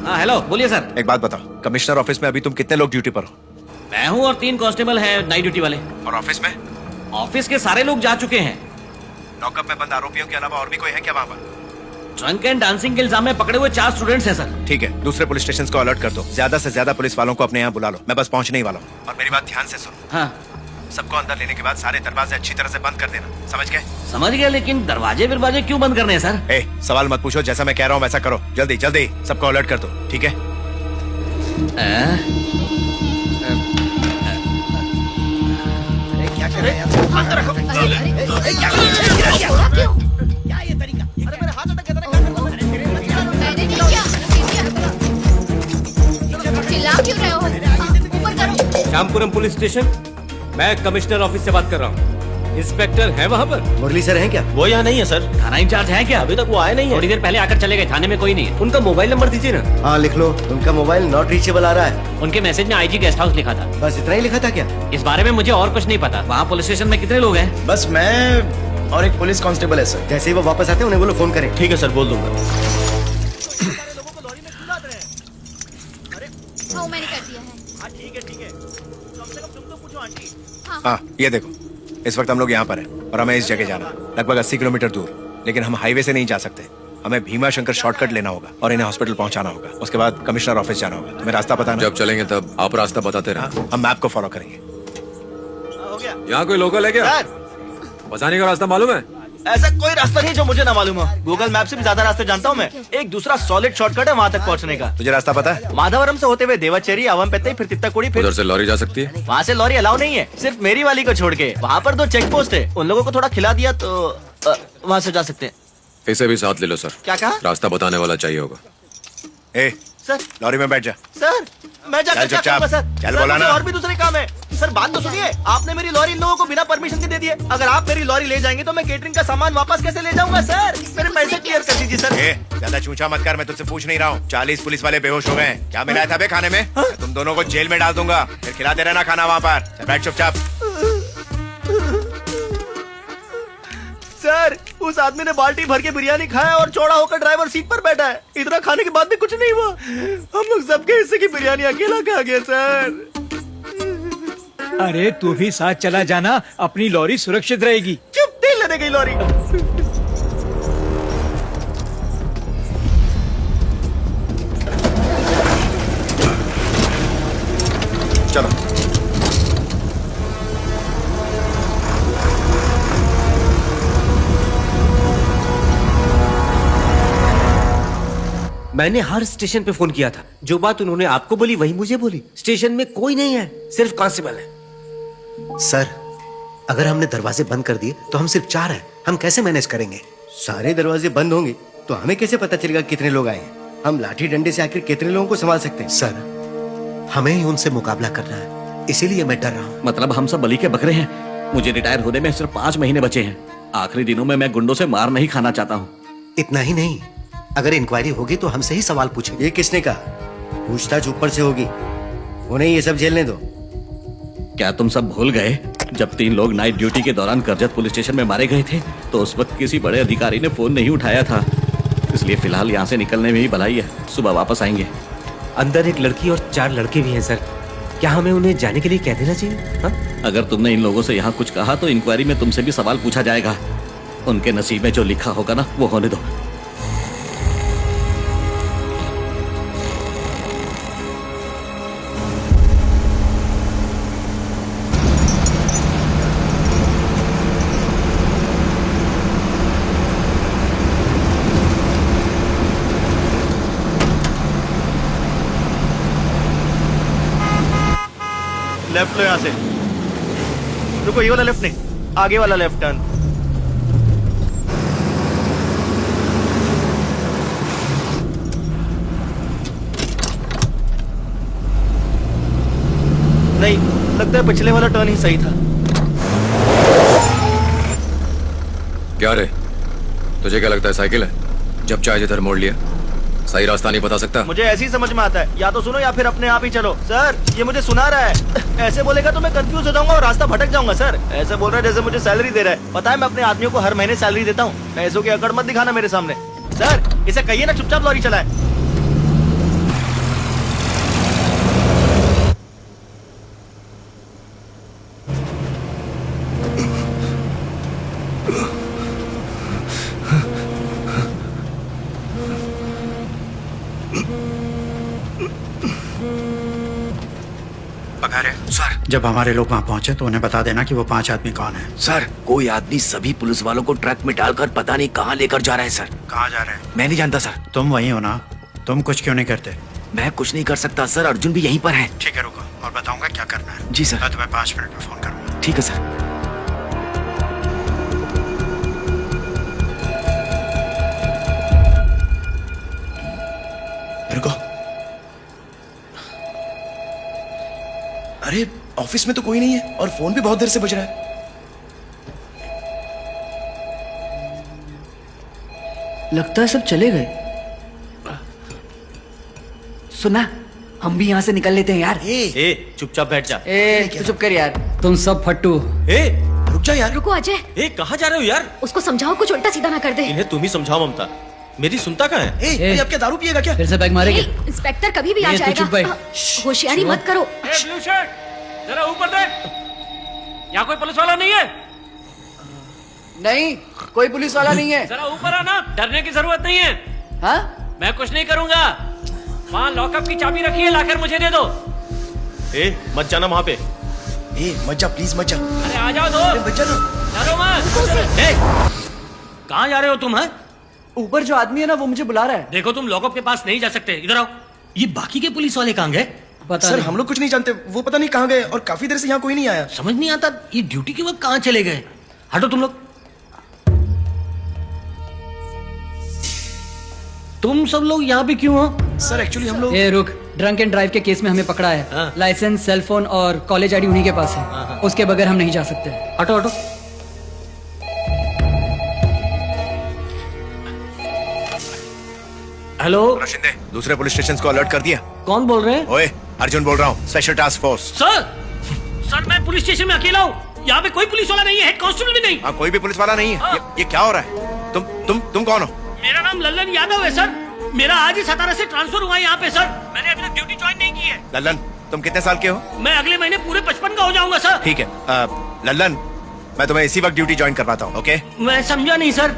हाँ हेलो, बोलिए सर। एक बात बताओ, कमिश्नर ऑफिस में अभी तुम कितने लोग ड्यूटी पर हो? मैं हूँ और 3 कांस्टेबल हैं नाइट ड्यूटी वाले। और ऑफिस में? ऑफिस के सारे लोग जा चुके हैं। लॉकअप में बंद आरोपियों के अलावा और भी कोई है क्या वहाँ पर? ड्रंक एंड डांसिंग के इल्जाम में पकड़े हुए 4 स्टूडेंट्स हैं सर। ठीक है, दूसरे पुलिस स्टेशन को अलर्ट कर दो। ज्यादा से ज्यादा पुलिस वालों को अपने यहाँ बुला लो। मैं बस पहुँचने ही वाला हूँ। और मेरी बात ध्यान से सुनो। हाँ सबको अंदर लेने के बाद सारे दरवाजे अच्छी तरह से बंद कर देना, समझ गए? समझ गया, लेकिन दरवाजे फिरवाजे क्यों बंद करने हैं सर? सवाल मत पूछो, जैसा मैं कह रहा हूँ वैसा करो। जल्दी जल्दी सबको अलर्ट कर दो, ठीक है? क्या कर रहे हैं? अंदर रखो। क्या ये तरीका? अरे मेरे हाथ अटक गए। मैंने नहीं किया। चिल्ला क्यों रहे हो? ऊपर करो। श्यामपुरम पुलिस स्टेशन, मैं कमिश्नर ऑफिस से बात कर रहा हूँ। इंस्पेक्टर है वहाँ पर? मुरली सर हैं क्या? वो यहाँ नहीं है सर। थाना इंचार्ज है क्या? अभी तक वो आए नहीं है। थोड़ी देर पहले आकर चले गए, थाने में कोई नहीं है। उनका मोबाइल नंबर दीजिए ना। हाँ लिख लो, उनका मोबाइल नॉट रीचेबल आ रहा है। उनके मैसेज में आईजी गेस्ट हाउस लिखा था। बस इतना ही लिखा था क्या? इस बारे में मुझे और कुछ नहीं पता। वहाँ पुलिस स्टेशन में कितने लोग हैं? बस मैं और एक पुलिस कांस्टेबल है सर। जैसे ही वो वापस आते हैं उन्हें बोलो फोन करें। ठीक है सर, बोल दूंगा। हाँ मैंने कर दिया है। हाँ ठीक है। कम से कम तुम तो पूछो आंटी। हाँ ये देखो, इस वक्त हम लोग यहाँ पर हैं और हमें इस जगह जाना है, लगभग 80 किलोमीटर दूर। लेकिन हम हाईवे से नहीं जा सकते, हमें भीमा शंकर शॉर्टकट लेना होगा और इन्हें हॉस्पिटल पहुँचाना होगा। उसके बाद कमिश्नर ऑफिस जाना होगा। तुम्हें रास्ता पता ना? जब चलेंगे तब आप रास्ता बताते रहे। हाँ, हम मैप को फॉलो करेंगे। हो गया यहाँ कोई लोकल है क्या? बताने का रास्ता मालूम है? ऐसा कोई रास्ता नहीं जो मुझे ना मालूम हो। गूगल मैप से भी ज्यादा रास्ते जानता हूँ मैं। एक दूसरा सॉलिड शॉर्टकट है वहाँ तक पहुँचने का। तुझे रास्ता पता है? माधवरम से होते हुए देवाचेरी, अवमपेत्तई, फिर तित्ताकुड़ी, फिर उधर से लॉरी जा सकती है? वहाँ से लॉरी अलाउ नहीं है, सिर्फ मेरी वाली को छोड़ के। वहाँ पर 2 चेक पोस्ट है, उन लोगों को थोड़ा खिला दिया तो वहाँ से जा सकते हैं। इसे भी साथ ले लो सर। क्या कहा? रास्ता बताने वाला चाहिए होगा। सर लॉरी में बैठ जा। सर मैं जाकर चल क्या चुपचाप। करूंगा सर? चल सर, बोला मुझे ना। और भी दूसरे काम है। सर बात तो सुनिए, आपने मेरी लॉरी इन लोगों को बिना परमिशन के दे दी है। अगर आप मेरी लॉरी ले जाएंगे तो मैं केटरिंग का सामान वापस कैसे ले जाऊंगा सर? मेरे पैसे क्लियर कर दीजिए सर। ज्यादा चूचा मत कर, मैं तुझसे पूछ नहीं रहा हूँ। 40 पुलिस वाले बेहोश हो गए हैं। क्या मिलाया था बे खाने में? मैं तुम दोनों को जेल में डाल दूंगा, फिर खिलाते रहना खाना वहाँ पर। चल बैठ चुपचाप। सर उस आदमी ने बाल्टी भर के बिरयानी खाया और चौड़ा होकर ड्राइवर सीट पर बैठा है। इतना खाने के बाद भी कुछ नहीं हुआ। हम लोग सबके हिस्से की बिरयानी अकेला खा गया सर। अरे तू भी साथ चला जाना, अपनी लॉरी सुरक्षित रहेगी। चुप, तेल लेने गई लॉरी। चलो मैंने हर स्टेशन पे फोन किया था। जो बात उन्होंने आपको बोली वही मुझे बोली। स्टेशन में कोई नहीं है, सिर्फ कांस्टेबल है। सर अगर हमने दरवाजे बंद कर दिए तो हम सिर्फ 4 हैं, हम कैसे मैनेज करेंगे? सारे दरवाजे बंद होंगे तो हमें कैसे पता चलेगा कितने लोग आए हैं? हम लाठी डंडे से आखिर कितने लोगों को संभाल सकते हैं? सर हमें ही उनसे मुकाबला करना है, इसीलिए मैं डर रहा हूँ। मतलब हम सब बलि के बकरे हैं। मुझे रिटायर होने में सिर्फ 5 महीने बचे हैं। आखिरी दिनों में मैं गुंडों से मार नहीं खाना चाहता हूँ। इतना ही नहीं, अगर इंक्वायरी होगी तो हमसे ही सवाल पूछेंगे। ये किसने कहा? पूछताछ ऊपर से होगी, उन्हें ये सब झेलने दो। क्या तुम सब भूल गए जब 3 लोग नाइट ड्यूटी के दौरान करजत पुलिस स्टेशन में मारे गए थे तो उस वक्त किसी बड़े अधिकारी ने फोन नहीं उठाया था। इसलिए फिलहाल यहाँ से निकलने में ही भलाई है, सुबह वापस आएंगे। अंदर एक लड़की और 4 लड़के भी हैं सर। क्या हमें उन्हें जाने के लिए कह देना चाहिए? हाँ? अगर तुमने इन लोगों से यहाँ कुछ कहा तो इंक्वायरी में तुमसे भी सवाल पूछा जाएगा। उनके नसीब में जो लिखा होगा ना वो होने दो। लेफ्ट लो यहाँ से। रुको, ये वाला लेफ्ट नहीं, आगे वाला लेफ्ट टर्न। नहीं, लगता है पिछले वाला टर्न ही सही था। क्या रे, तुझे क्या लगता है साइकिल है? जब चाहे जिधर मोड़ लिया। सही रास्ता नहीं बता सकता? मुझे ऐसे ही समझ में आता है, या तो सुनो या फिर अपने आप ही चलो। सर ये मुझे सुना रहा है। ऐसे बोलेगा तो मैं कंफ्यूज हो जाऊंगा और रास्ता भटक जाऊंगा। सर ऐसे बोल रहा है जैसे मुझे सैलरी दे रहा है। पता है मैं अपने आदमियों को हर महीने सैलरी देता हूँ। पैसों की अकड़ मत दिखाना मेरे सामने। सर इसे कहिए ना चुपचाप लॉरी चलाए। सर जब हमारे लोग वहाँ पहुंचे तो उन्हें बता देना कि वो 5 आदमी कौन है। सर कोई आदमी सभी पुलिस वालों को ट्रक में डालकर पता नहीं कहाँ लेकर जा रहा है सर। कहाँ जा रहे हैं? मैं नहीं जानता सर। तुम वहीं हो ना? तुम कुछ क्यों नहीं करते? मैं कुछ नहीं कर सकता सर, अर्जुन भी यहीं पर है। ठीक है, रुको और बताऊंगा क्या करना है। जी सर। मैं तुम्हें 5 मिनट में फोन करूंगा। ठीक है सर। रुको। अरे ऑफिस में तो कोई नहीं है और फोन भी बहुत देर से बज रहा है। लगता है सब चले गए। सुना, हम भी यहाँ से निकल लेते हैं यार। ए चुपचाप बैठ जा। ए तू चुप कर यार। तुम सब फट्टू। ए रुक जा यार। रुको अजय, ए कहाँ जा रहे हो यार? उसको समझाओ कुछ उल्टा सीधा ना कर दे। इन्हें तुम ही समझाओ ममता। मेरी सुनता कहाँ है? ए, अब क्या दारू पिएगा क्या? फिर से बैग मारेंगे। ए, इंस्पेक्टर कभी भी आ ए, तू चुप जाएगा। बैठ। होशियारी मत करो। ब्लू शर्ट, जरा ऊपर देख। यहाँ कोई पुलिस वाला नहीं है? नहीं, कोई पुलिस वाला नहीं है। जरा ऊपर आना, डरने की जरूरत नहीं है। हाँ? मैं कुछ नहीं करूंगा। वहाँ लॉकअप की चाबी रखी है, लाकर मुझे दे दो। ए मत जाना वहाँ पे। ए मत जा प्लीज मत जा। अरे आ जाओ दो। बच्चा ना। डरो मत। ए, कहाँ जा रहे हो तुम? हैं? ऊपर जो आदमी है ना वो मुझे बुला रहा है। देखो तुम लॉकअप के पास नहीं जा सकते, इधर आओ। ये बाकी के पुलिस वाले कहाँ गए? पता सर नहीं। हम लोग कुछ नहीं जानते, वो पता नहीं कहाँ गए और काफी देर से यहाँ कोई नहीं आया। समझ नहीं आता ये ड्यूटी के वक्त कहाँ चले गए। हटो तुम लोग। तुम सब लोग यहाँ पे क्यों हो? सर एक्चुअली हम लोग ए रुक, ड्रंक एंड ड्राइव के केस में हमें पकड़ा है। हाँ। लाइसेंस, सेल फोन और कॉलेज आईडी उन्हीं के पास है। उसके बगैर हम नहीं जा सकते। हटो हटो। हेलो शिंदे, दूसरे पुलिस स्टेशन को अलर्ट कर दिया। कौन बोल रहे हैं? ओए अर्जुन बोल रहा हूँ, स्पेशल टास्क फोर्स। सर मैं पुलिस स्टेशन में अकेला हूँ। यहाँ पे कोई पुलिस वाला नहीं है, हेड कांस्टेबल भी नहीं। हाँ कोई भी पुलिस वाला नहीं है। ये क्या हो रहा है? तुम कौन हो? मेरा नाम लल्लन यादव है सर। मेरा आज ही सतारा से ट्रांसफर हुआ है यहाँ पे सर। मैंने अभी तक ड्यूटी ज्वाइन नहीं की है। लल्लन तुम कितने साल के हो? मैं अगले महीने पूरे 55 का हो जाऊंगा सर। ठीक है लल्लन, मैं तुम्हें इसी वक्त ड्यूटी ज्वाइन करवाता हूँ। ओके मैं समझा नहीं सर।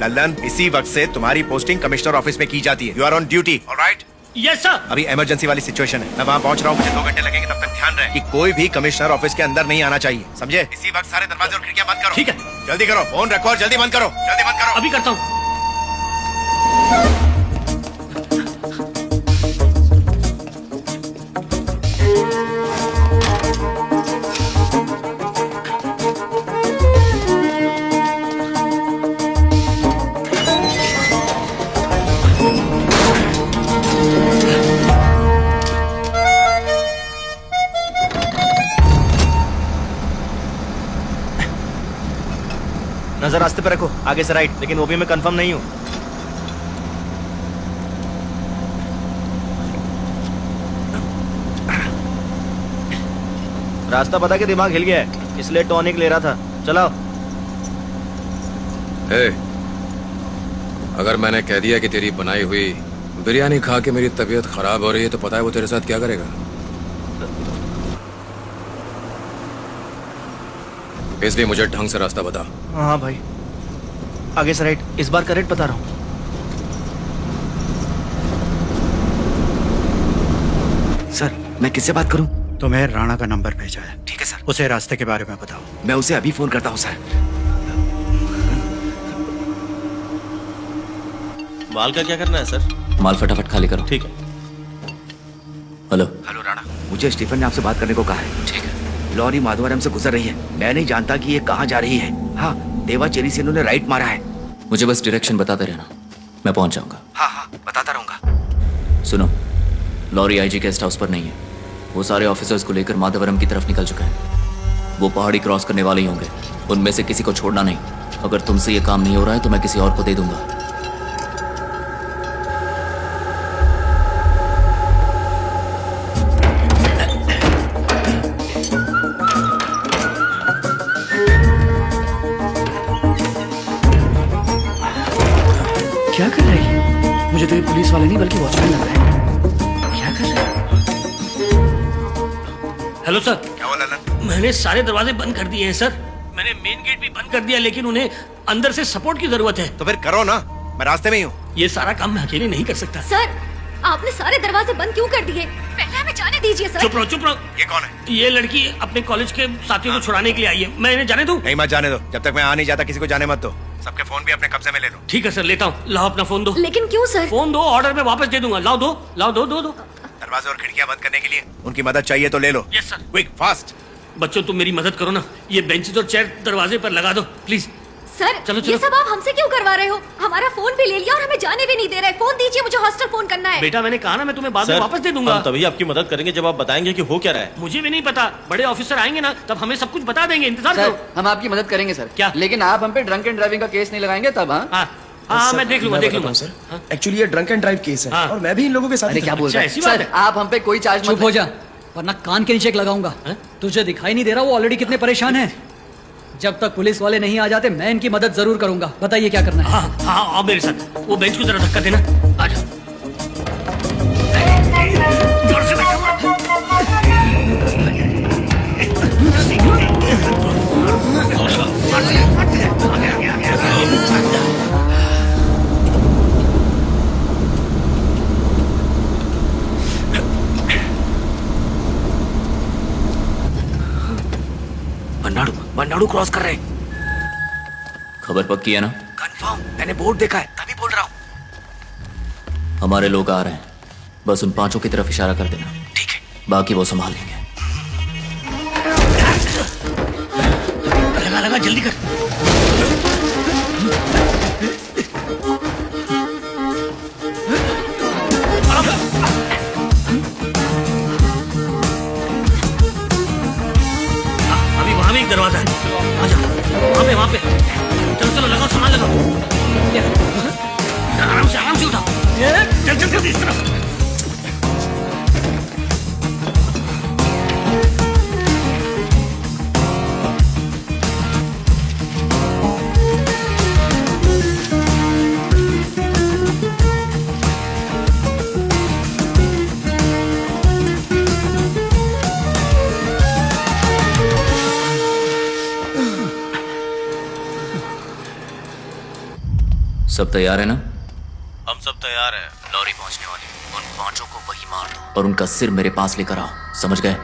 लल्लन, इसी वक्त से तुम्हारी पोस्टिंग कमिश्नर ऑफिस में की जाती है। You are on duty, alright? Yes sir. अभी इमरजेंसी वाली सिचुएशन है, मैं वहाँ पहुँच रहा हूँ। मुझे 2 घंटे लगेंगे, तब तक ध्यान रहे कि कोई भी कमिश्नर ऑफिस के अंदर नहीं आना चाहिए, समझे? इसी वक्त सारे दरवाजे और खिड़कियां बंद करो। ठीक है। जल्दी करो, फोन रखो और जल्दी बंद करो, जल्दी बंद करो। अभी करता हूँ। नजर रास्ते पे रखो, आगे से राइट, लेकिन वो भी मैं कंफर्म नहीं हूँ। रास्ता पता के दिमाग हिल गया है, इसलिए टॉनिक ले रहा था। चलाओ। ए, अगर मैंने कह दिया कि तेरी बनाई हुई बिरयानी खा के मेरी तबीयत खराब हो रही है तो पता है वो तेरे साथ क्या करेगा? इसलिए मुझे ढंग से रास्ता बता। हाँ भाई, आगे से राइट, इस बार करेक्ट बता रहा हूँ। सर मैं किससे बात करूं? तुम्हें राणा का नंबर भेजा है। ठीक है सर। उसे रास्ते के बारे में बताओ। मैं उसे अभी फोन करता हूँ सर। माल का क्या करना है सर? माल फटाफट खाली करो। ठीक है। हेलो। हेलो राणा, मुझे स्टीफन ने आपसे बात करने को कहा है। ठीक है। लॉरी माधवरम से गुजर रही है, मैं नहीं जानता कि ये कहाँ जा रही है। हाँ, देवाचेरी से इन्होंने राइट मारा है। मुझे बस डायरेक्शन बताते रहना, मैं पहुंच जाऊंगा। हाँ बताता रहूंगा। सुनो, लॉरी आईजी गेस्ट हाउस पर नहीं है। वो सारे ऑफिसर्स को लेकर माधवरम की तरफ निकल चुके हैं। वो पहाड़ी क्रॉस करने वाले ही होंगे। उनमें से किसी को छोड़ना नहीं। अगर तुमसे ये काम नहीं हो रहा है तो मैं किसी और को दे दूंगा। क्या कर रही है? मुझे तो ये पुलिस वाले नहीं बल्कि वॉचमैन लग रहा है। क्या कर रहा है? Hello sir. क्या हुआ लल्लन? मैंने सारे दरवाजे बंद कर दिए हैं सर। मैंने मेन गेट भी बंद कर दिया, लेकिन उन्हें अंदर से सपोर्ट की जरूरत है। तो फिर करो ना, मैं रास्ते में ही हूँ। ये सारा काम मैं अकेले नहीं कर सकता। सर आपने सारे दरवाजे बंद क्यों कर दिए? पहले हमें जाने दीजिए सर। चुप रहो चुप रहो। ये कौन है? ये लड़की अपने कॉलेज के साथियों को छुड़ाने के लिए आई है। मैं इन्हें जाने दूं? नहीं मत जाने दो, जब तक मैं आ नहीं जाता किसी को जाने मत दो। सबके फोन भी अपने कब्जे में ले लो। ठीक है सर, लेता हूँ। लाओ अपना फोन दो। लेकिन क्यों सर? फोन दो, ऑर्डर में वापस दे दूंगा। लाओ दो, लाओ दो दो दो। दरवाजे और खिड़कियां बंद करने के लिए उनकी मदद चाहिए तो ले लो। Yes sir. Quick fast. बच्चों तुम मेरी मदद करो ना, ये बेंचेस और चेयर दरवाजे पर लगा दो प्लीज। सर चलो, चलो। ये सब आप हमसे क्यों करवा रहे हो? हमारा फोन भी ले लिया और हमें जाने भी नहीं दे रहे। फोन दीजिए, मुझे हॉस्टल फोन करना है। बेटा मैंने कहा ना, मैं तुम्हें बाद में वापस दे दूंगा। हम तभी आपकी मदद करेंगे जब आप बताएंगे कि हो क्या रहा है। मुझे भी नहीं पता, बड़े ऑफिसर आएंगे ना तब हमें सब कुछ बता देंगे। इंतजार सर करो। हम आपकी मदद करेंगे सर। क्या? लेकिन आप हम पे ड्रंक एंड ड्राइविंग का केस नहीं लगाएंगे तब? हाँ हाँ मैं देख लूंगा सर एक्चुअली ये ड्रंक एंड ड्राइव केस है और मैं भी इन लोगों के साथ। अरे क्या बोल रहे ऐसी हैं बात सर? है? आप हम पे कोई चार्ज चुप हो जा, वरना कान के नीचे लगाऊंगा। तुझे दिखाई नहीं दे रहा वो ऑलरेडी कितने परेशान हैं? जब तक पुलिस वाले नहीं आ जाते मैं इनकी मदद जरूर करूंगा। बताइए क्या करना है? हाँ हाँ आओ मेरे साथ। वो बेंच को जरा धक्का देना। आ जाओ। जोर से धक्का मारो। बन्नाडु क्रॉस कर रहे हैं। खबर पक्की है ना? कंफर्म, मैंने बोर्ड देखा है तभी बोल रहा हूँ। हमारे लोग आ रहे हैं, बस उन पांचों की तरफ इशारा कर देना। ठीक है। बाकी वो संभाल लेंगे। लगा लगा जल्दी कर। अभी वहां भी एक दरवाजा है। आ जाओ वहां पे। चलो चलो लगाओ, सामान लगाओ। आराम से उठाओ। चल चल चल इस तरफ। सब तैयार है ना? हम सब तैयार हैं। लॉरी पहुंचने वाली, उन पांचों को वही मार दो और उनका सिर मेरे पास लेकर आओ, समझ गए?